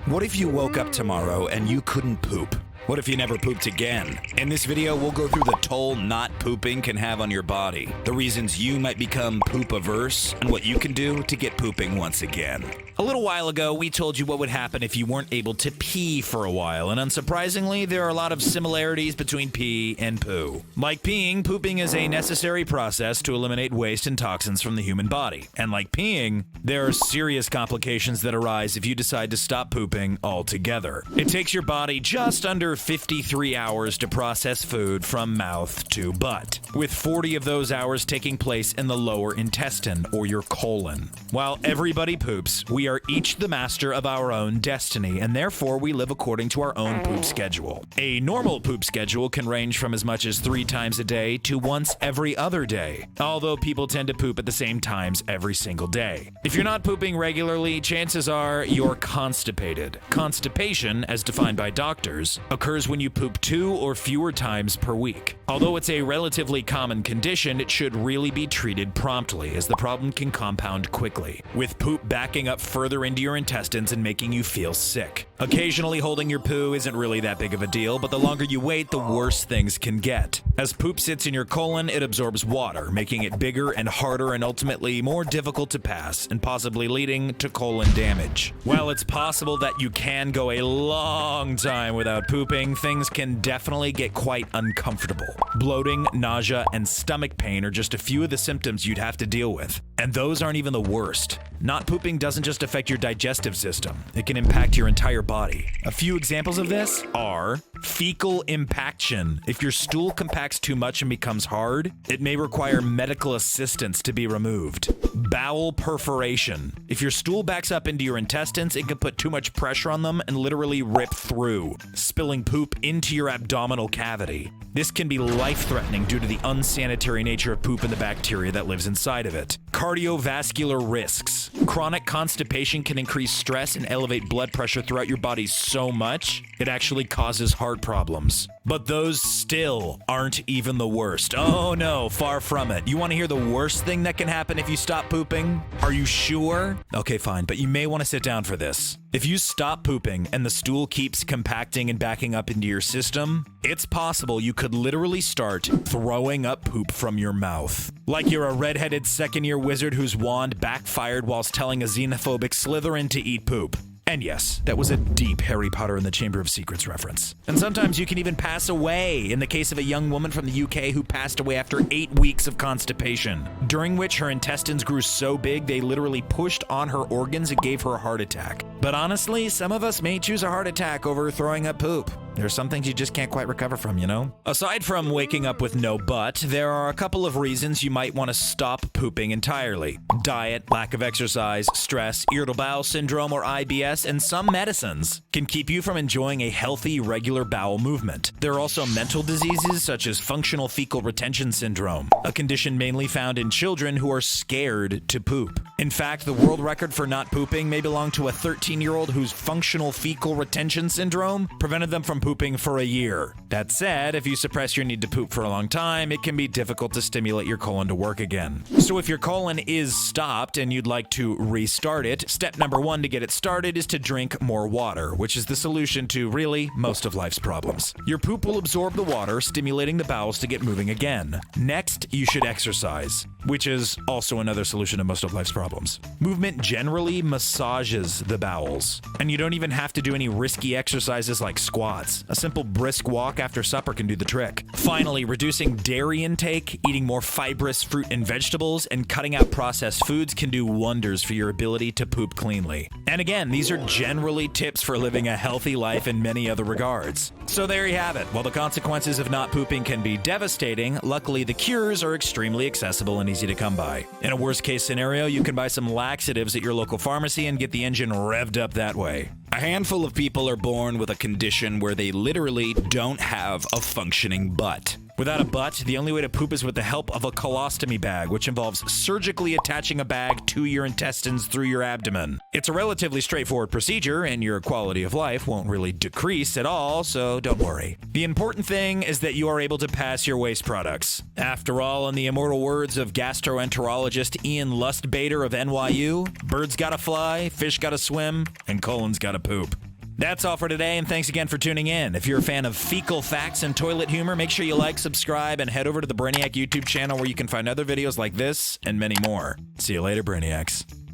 What if you woke up tomorrow and you couldn't poop? What if you never pooped again? In this video, we'll go through the toll not pooping can have on your body, the reasons you might become poop-averse, and what you can do to get pooping once again. A little while ago, we told you what would happen if you weren't able to pee for a while, and unsurprisingly, there are a lot of similarities between pee and poo. Like peeing, pooping is a necessary process to eliminate waste and toxins from the human body. And like peeing, there are serious complications that arise if you decide to stop pooping altogether. It takes your body just under 53 hours to process food from mouth to butt, with 40 of those hours taking place in the lower intestine, or your colon. While everybody poops, we are each the master of our own destiny, and therefore we live according to our own poop schedule. A normal poop schedule can range from as much as 3 times a day to once every other day, although people tend to poop at the same times every single day. If you're not pooping regularly, chances are you're constipated. Constipation, as defined by doctors, occurs when you poop 2 or fewer times per week. Although it's a relatively common condition, it should really be treated promptly, as the problem can compound quickly, with poop backing up further into your intestines and making you feel sick. Occasionally holding your poo isn't really that big of a deal, but the longer you wait, the worse things can get. As poop sits in your colon, it absorbs water, making it bigger and harder and ultimately more difficult to pass, and possibly leading to colon damage. While it's possible that you can go a long time without pooping, things can definitely get quite uncomfortable. Bloating, nausea, and stomach pain are just a few of the symptoms you'd have to deal with. And those aren't even the worst. Not pooping doesn't just affect your digestive system, it can impact your entire body. A few examples of this are fecal impaction. If your stool compacts too much and becomes hard, it may require medical assistance to be removed. Bowel perforation. If your stool backs up into your intestines, it can put too much pressure on them and literally rip through, spilling poop into your abdominal cavity. This can be life-threatening due to the unsanitary nature of poop and the bacteria that lives inside of it. Cardiovascular risks. Chronic constipation can increase stress and elevate blood pressure throughout your body so much, it actually causes heart problems. But those still aren't even the worst. Oh no, far from it. You want to hear the worst thing that can happen if you stop pooping? Are you sure? Okay, fine, but you may want to sit down for this. If you stop pooping and the stool keeps compacting and backing up into your system, it's possible you could literally start throwing up poop from your mouth. Like you're a redheaded second-year wizard whose wand backfired whilst telling a xenophobic Slytherin to eat poop. And yes, that was a deep Harry Potter and the Chamber of Secrets reference. And sometimes you can even pass away, in the case of a young woman from the UK who passed away after 8 weeks of constipation, during which her intestines grew so big they literally pushed on her organs and gave her a heart attack. But honestly, some of us may choose a heart attack over throwing up poop. There's some things you just can't quite recover from, you know? Aside from waking up with no butt, there are a couple of reasons you might want to stop pooping entirely. Diet, lack of exercise, stress, irritable bowel syndrome or IBS, and some medicines can keep you from enjoying a healthy, regular bowel movement. There are also mental diseases such as functional fecal retention syndrome, a condition mainly found in children who are scared to poop. In fact, the world record for not pooping may belong to a 13-year-old whose functional fecal retention syndrome prevented them from pooping for a year. That said, if you suppress your need to poop for a long time, it can be difficult to stimulate your colon to work again. So if your colon is stopped and you'd like to restart it, step number 1 to get it started is to drink more water, which is the solution to really most of life's problems. Your poop will absorb the water, stimulating the bowels to get moving again. Next, you should exercise, which is also another solution to most of life's problems. Movement generally massages the bowels, and you don't even have to do any risky exercises like squats. A simple brisk walk after supper can do the trick. Finally, reducing dairy intake, eating more fibrous fruit and vegetables, and cutting out processed foods can do wonders for your ability to poop cleanly. And again, these are generally tips for living a healthy life in many other regards. So there you have it. While the consequences of not pooping can be devastating, luckily the cures are extremely accessible and easy to come by. In a worst case scenario, you can buy some laxatives at your local pharmacy and get the engine revved up that way. A handful of people are born with a condition where they literally don't have a functioning butt. Without a butt, the only way to poop is with the help of a colostomy bag, which involves surgically attaching a bag to your intestines through your abdomen. It's a relatively straightforward procedure, and your quality of life won't really decrease at all, so don't worry. The important thing is that you are able to pass your waste products. After all, in the immortal words of gastroenterologist Ian Lustbader of NYU, birds gotta fly, fish gotta swim, and colons gotta poop. That's all for today, and thanks again for tuning in. If you're a fan of fecal facts and toilet humor, make sure you like, subscribe, and head over to the Brainiac YouTube channel where you can find other videos like this and many more. See you later, Brainiacs.